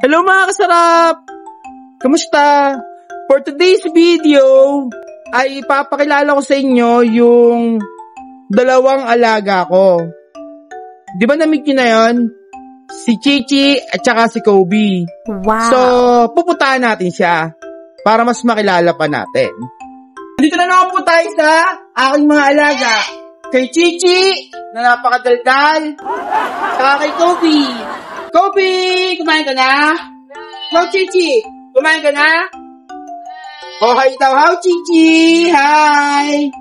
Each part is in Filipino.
Hello mga kasarap! Kamusta? For today's video ay ipapakilala ko sa inyo yung dalawang alaga ko. Di ba na-meet nyo na yun? Si Chichi at saka si Kobe. Wow! So, pupuntahan natin siya para mas makilala pa natin. Dito na naman po tayo sa aking mga alaga. Kay Chichi, na napakadaldal. Saka kay Kobe. Kobe, kumain ka na? How, Chichi? Kumain ka na? Oh, hi daw. How, Chichi? Hi!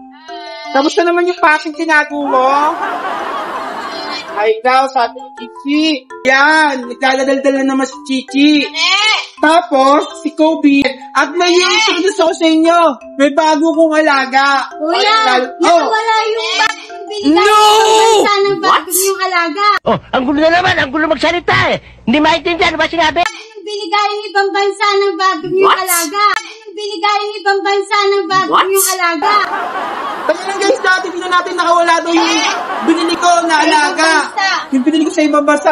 Kamusta naman yung packing tinago mo? Hi daw, sabi ni Chichi. Yan, naglaladaldal na naman si Chichi. Tapos, si Kobe. At may introduce ako sa inyo. May bago kong alaga. Kuya, nakawala yung bag. No! Ng bago yung alaga. Oh, ang gulo na naman, ang gulo magsalita eh. Hindi maintindihan, ano ba sinabi? Anong binigay ng ibang bansa ng bago yung alaga? Anong binigay ng ibang bansa ng bago yung alaga? Kaya lang guys, dati na natin nakawala daw yung binili ko na alaga. Yung binili ko sa ibang bansa.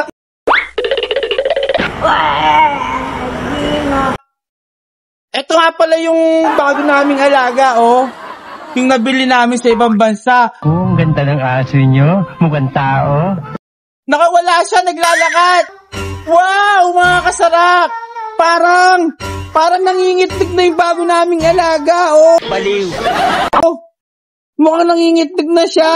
Ito nga pala yung bago naming alaga, oh. Yung nabili namin sa ibang bansa. Oh, ang ganda ng aso nyo. Mukhang tao. Nakawala siya, naglalakad. Wow, mga kasarap. Parang nangingitig na yung bago naming alaga, oh. Baliw. Oh, mukhang nangingitig na siya.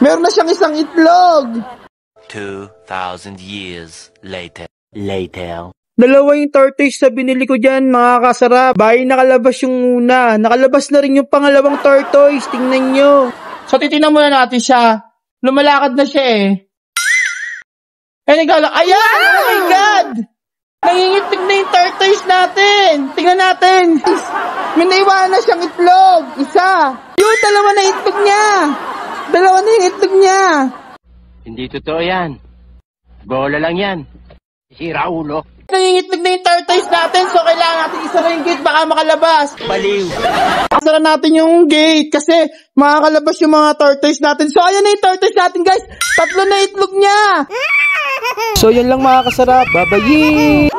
Meron na siyang isang itlog. 2,000 years later. Dalawa yung tortoise sa binili ko dyan, mga kasarap. Bahay nakalabas yung una. Nakalabas na rin yung pangalawang tortoise. Tingnan nyo. So, titignan muna natin siya. Lumalakad na siya eh. Naglalakad. Ayan! Oh my God! Nangingitig na yung tortoise natin. Tingnan natin. May naiwanan na siyang itlog. Isa. Yun, dalawa na itlog niya. Dalawa na yung itlog niya. Hindi totoo yan. Bola lang yan. Sira ulo. Nangingitlog na yung tortoise natin, so kailangan natin isara yung gate, baka makalabas. Baliw. Isara natin yung gate kasi makakalabas yung mga tortoise natin. So ayan na yung tortoise natin guys, 3 na itlog niya. So yun lang mga kasarap, bye-bye.